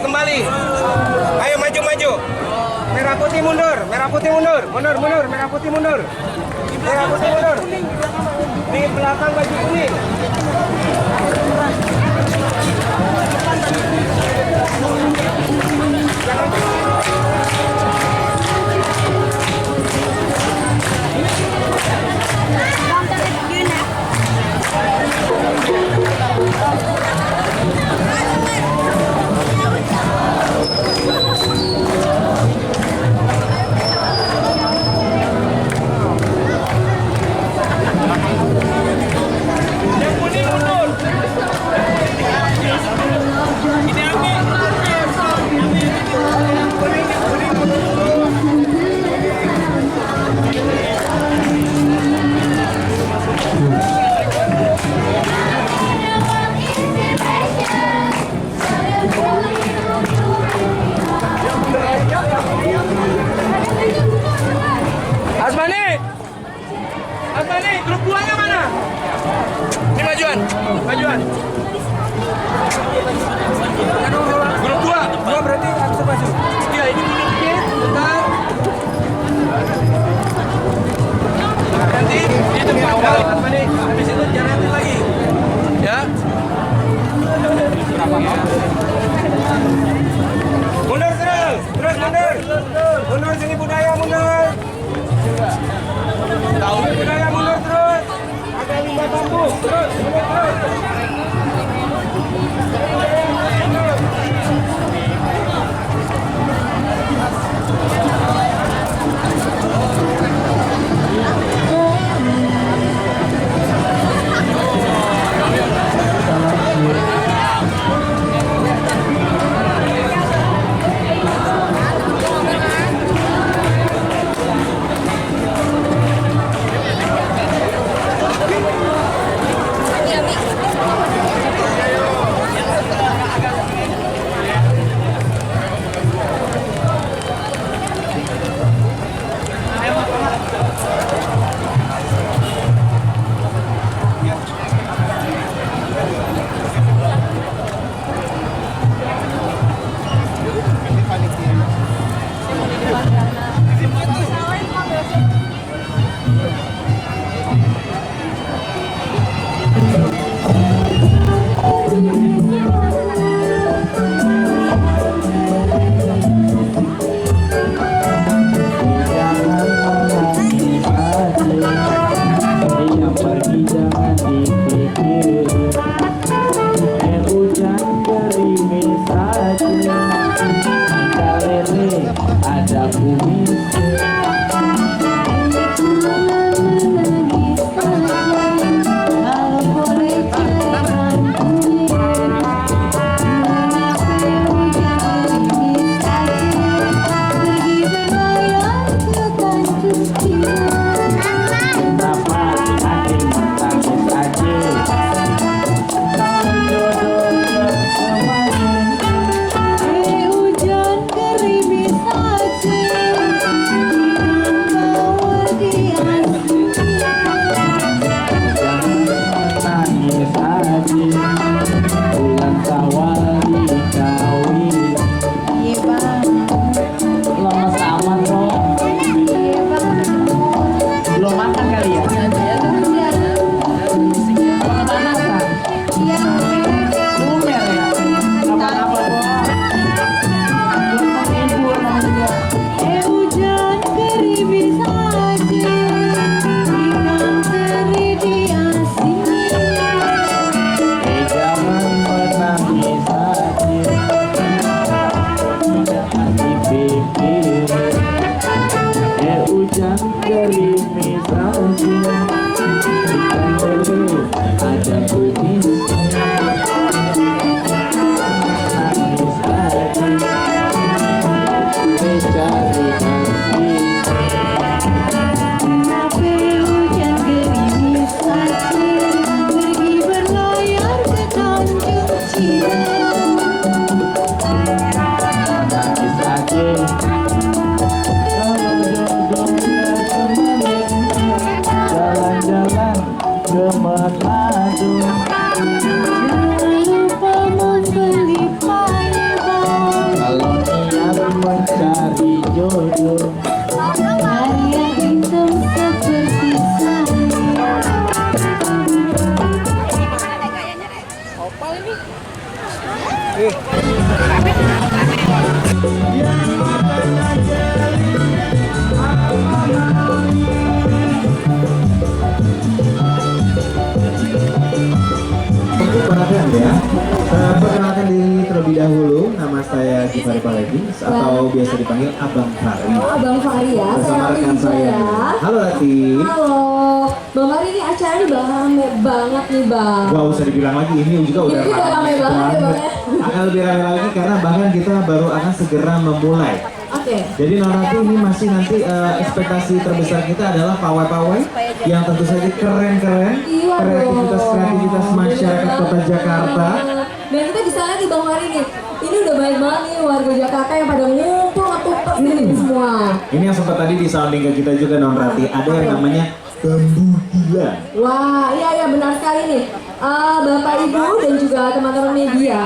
kembali. Ayo maju. Merah putih mundur, merah putih mundur. Mundur, merah putih mundur. Merah putih mundur. Di belakang baju kuning. Asmani, grup 2-nya mana? Ini majuan. Grup 2 berarti harus maju. Iya, ini mundur dikit, bentar. Nanti di depan Asmani, habis itu jalanin lagi. Ya. Mundur terus mundur. Mundur sini budaya mundur. Tahu budaya mundur terus. Ada limbah bambu terus mundur terus. siapa lagi? Atau biasa dipanggil Abang Fari. Oh, Abang Fari ya. Bersama rekan saya. Halo Rati. Halo. Bang Fari, ini acaranya udah rame banget nih Bang. Gak usah dibilang lagi, ini juga udah Ini udah rame banget ya Bang ya. Akan lebih rame lagi karena bahkan kita baru akan segera memulai. Oke. Jadi Norati ini masih nanti ekspektasi terbesar kita adalah pawai-pawai yang tentu saja keren-keren, Iya kreativitas dong. masyarakat Kota Jakarta. Dan kita bisa lihat nih Bang Fari nih, ini udah banyak banget nih warga Jakarta yang pada ngumpul ngetumpuk sini semua. Ini yang sempat tadi di sounding ke kita juga Norati, ada yang namanya bambu gila. Wah, iya benar sekali nih. Bapak Ibu dan juga teman-teman media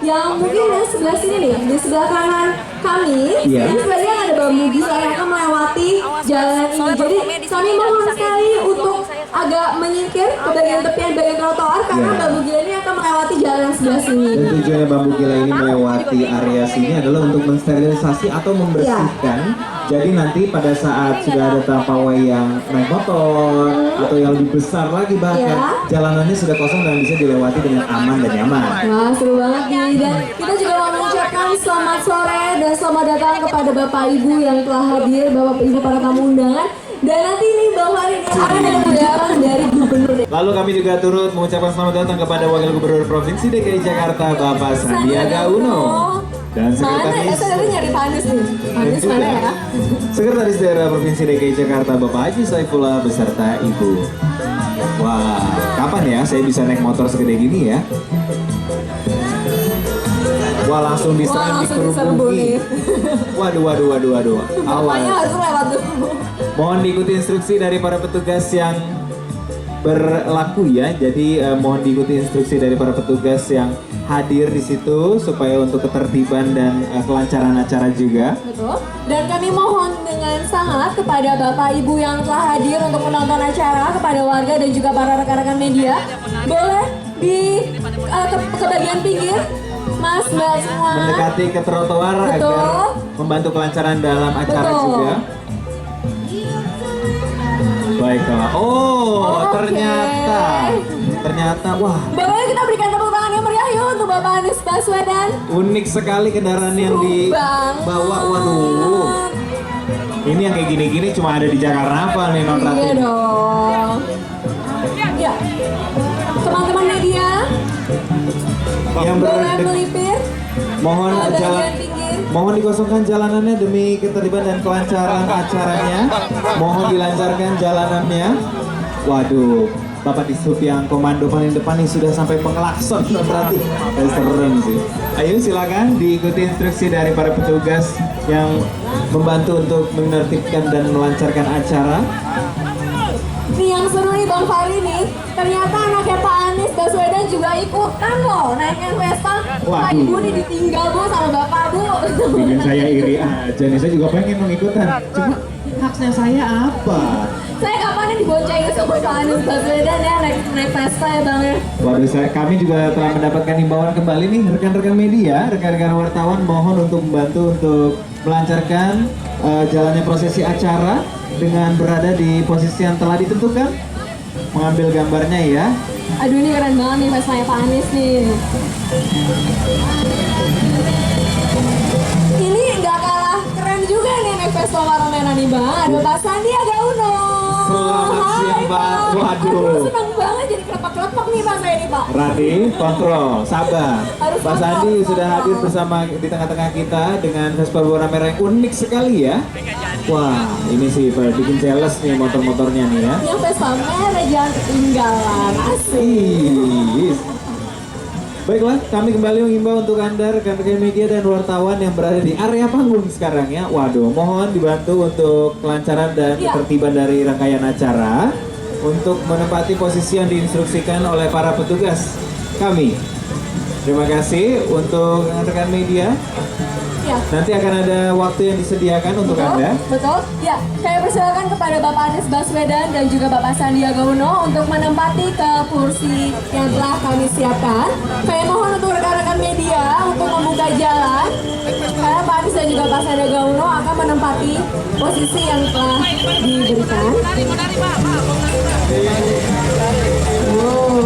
yang mungkin di sebelah sini nih, di sebelah kanan kami, Iya. ini sebenarnya ada bambu gila yang akan melewati jalan ini. Jadi kami mohon sekali untuk agak menyingkir ke bagian tepian bagian trotoar karena Iya. bambu gila ini akan melewati jalan sebelah sini. Dan tujuannya bambu gila ini melewati area sini adalah untuk mensterilisasi atau membersihkan. Jadi nanti pada saat sudah ada pawai yang naik motor atau yang lebih besar lagi bahkan jalanannya sudah kosong dan bisa dilewati dengan aman dan nyaman. Wah, seru banget nih. Dan kita juga mau mengucapkan selamat sore dan selamat datang kepada Bapak Ibu yang telah hadir, Bapak Ibu para tamu undangan. Dan nanti nih Bang Fari ini ada undangan dari Gubernur. Lalu kami juga turut mengucapkan selamat datang kepada Wakil Gubernur Provinsi DKI Jakarta Bapak Sandiaga Uno dan Sekretaris Mana? Saya nyari Panis nih. Panis mana ya? Sekretaris Daerah Provinsi DKI Jakarta Bapak Haji Saifullah beserta Ibu. Wah, kapan ya saya bisa naik motor segede gini ya? Wah, langsung diserang, dikerubungi. Waduh. Bapaknya harus lewat dulu. Mohon diikuti instruksi dari para petugas yang berlaku ya. Jadi mohon diikuti instruksi dari para petugas yang hadir di situ supaya untuk ketertiban dan kelancaran acara juga. Betul. Dan kami mohon dengan sangat kepada Bapak Ibu yang telah hadir untuk menonton acara, kepada warga dan juga para rekan-rekan media, boleh ke bagian pinggir, Mas, Mbak semua. Mendekati ke trotoar agar membantu kelancaran dalam acara juga. Baiklah. Oh, ternyata wah. Boleh kita berikan tepuk tangan yang meriah yuk untuk Bapak Anies Baswedan. Unik sekali kendaraan yang dibawa. Waduh. Ini yang kayak gini-gini cuma ada di Jakarta apa nih Non Rati? Iya dong. Ya. Teman-teman media yang boleh melipir. Mohon dikosongkan jalanannya demi ketertiban dan kelancaran acaranya. Mohon dilancarkan jalanannya. Waduh, Bapak Dishub yang komando paling depan ini sudah sampai mengelakson berarti. Serem sih. Ayo silakan diikuti instruksi dari para petugas yang membantu untuk menertibkan dan melancarkan acara. Nih yang seru nih Bang Fari nih, ternyata anaknya Pak Anies Baswedan juga ikutan loh naikkan Vespa. Pak Ibu nih ditinggal Bu sama Bapak Bu. Bikin saya iri aja nih, saya juga pengen mengikutan. Cuma haknya saya apa? Saya kapan diboncengin sama Pak Anies Baswedan ya naik Vespa ya Bang ya. Waduh, kami juga telah mendapatkan himbauan kembali nih rekan-rekan media, rekan-rekan wartawan mohon untuk membantu untuk melancarkan jalannya prosesi acara dengan berada di posisi yang telah ditentukan. Mengambil gambarnya ya. Aduh ini keren banget nih Vespa Pak Anies nih. Ini nggak kalah keren juga nih naik Vespa warna merah nih Bang. Ada Pak Sandiaga Uno. Selamat siang Pak. Waduh. Senang banget jadi kelepak-kelepak nih Pak saya nih Pak. Rati, kontrol, sabar. Harus Pak Sandi sudah hadir bersama di tengah-tengah kita dengan Vespa warna merah yang unik sekali ya. Wah, ini sih bikin jealous nih motor-motornya nih ya. Yang Vespa merah jangan ketinggalan, asik. Ih. Baiklah, kami kembali menghimbau untuk Anda rekan-rekan media dan wartawan yang berada di area panggung sekarang ya. Waduh, mohon dibantu untuk kelancaran dan ketertiban dari rangkaian acara untuk menempati posisi yang diinstruksikan oleh para petugas kami. Terima kasih untuk rekan-rekan media. Ya. Nanti akan ada waktu yang disediakan untuk Anda. Betul. Ya, saya persilakan kepada Bapak Anies Baswedan dan juga Bapak Sandiaga Uno untuk menempati ke kursi yang telah kami siapkan. Saya mohon untuk rekan-rekan media untuk membuka jalan. Karena Pak Anies dan juga Pak Sandiaga Uno akan menempati posisi yang telah diberikan.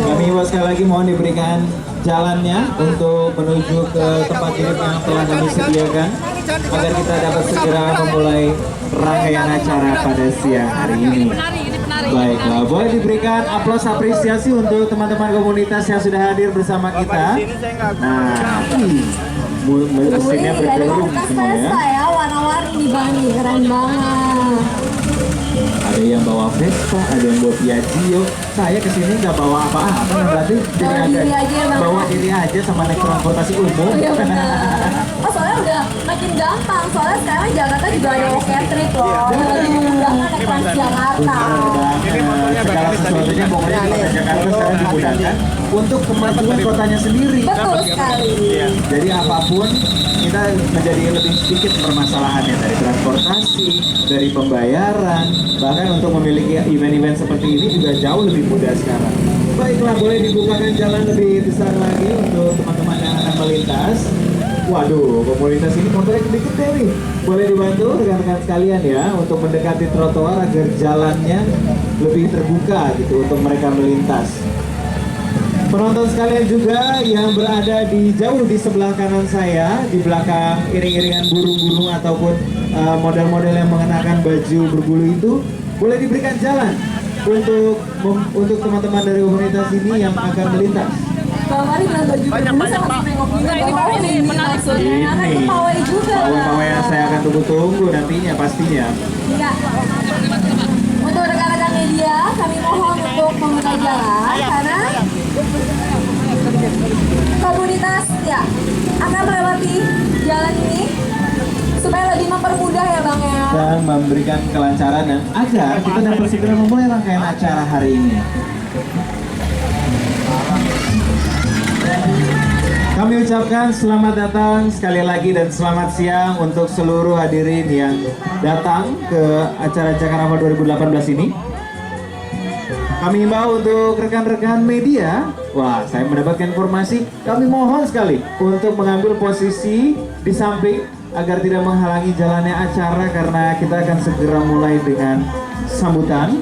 Kami himbau sekali lagi mohon diberikan jalannya untuk menuju ke tempat duduk yang telah kami sediakan agar kita dapat segera memulai rangkaian acara pada siang hari ini. Baiklah, boleh diberikan aplaus apresiasi untuk teman-teman komunitas yang sudah hadir bersama kita. Nah, mesinnya Dari bergelung komunitas semua ya. Vespa ya, warna-warni nih Bang, nih, keren banget. Ada yang bawa Vespa, ada yang bawa Piaggio. Saya kesini nggak bawa apa-apa, berarti Bawa diri aja ya, Bang. bawa diri aja sama naik transportasi umum. Oh iya benar. Oh soalnya udah makin gampang, soalnya sekarang Jakarta juga ada Oketrip loh. Lebih memudahkan naik Transjakarta. Segala sesuatunya pokoknya di Kota Jakarta sekarang dimudahkan untuk kemajuan kotanya sendiri. Betul sekali. Jadi apapun kita menjadi lebih sedikit permasalahannya, dari transportasi, dari pembayaran, bahkan untuk memiliki event-event seperti ini juga jauh lebih mudah sekarang. Baiklah, boleh dibukakan jalan lebih besar lagi untuk teman-teman yang akan melintas. Waduh, komunitas ini motornya gede-gede nih. Boleh dibantu rekan-rekan sekalian ya untuk mendekati trotoar agar jalannya lebih terbuka gitu untuk mereka melintas. Penonton sekalian juga yang berada di jauh di sebelah kanan saya, di belakang iring-iringan burung-burung ataupun model-model yang mengenakan baju berbulu itu, boleh diberikan jalan untuk teman-teman dari komunitas ini yang akan melintas. Bang Mari bilang baju berbulu sama nengok juga. Oh ini maksudnya akan Ini ke pawai juga. pawai-pawai yang saya akan tunggu-tunggu nantinya pastinya. Iya. Untuk rekan-rekan media, kami mohon untuk membuka jalan karena komunitas ya akan melewati jalan ini supaya lebih mempermudah ya Bang ya. Dan memberikan kelancaran dan agar kita dapat segera memulai rangkaian acara hari ini. Kami ucapkan selamat datang sekali lagi dan selamat siang untuk seluruh hadirin yang datang ke acara Jakarta 2018 ini. Kami himbau untuk rekan-rekan media, wah saya mendapatkan informasi, kami mohon sekali untuk mengambil posisi di samping agar tidak menghalangi jalannya acara karena kita akan segera mulai dengan sambutan.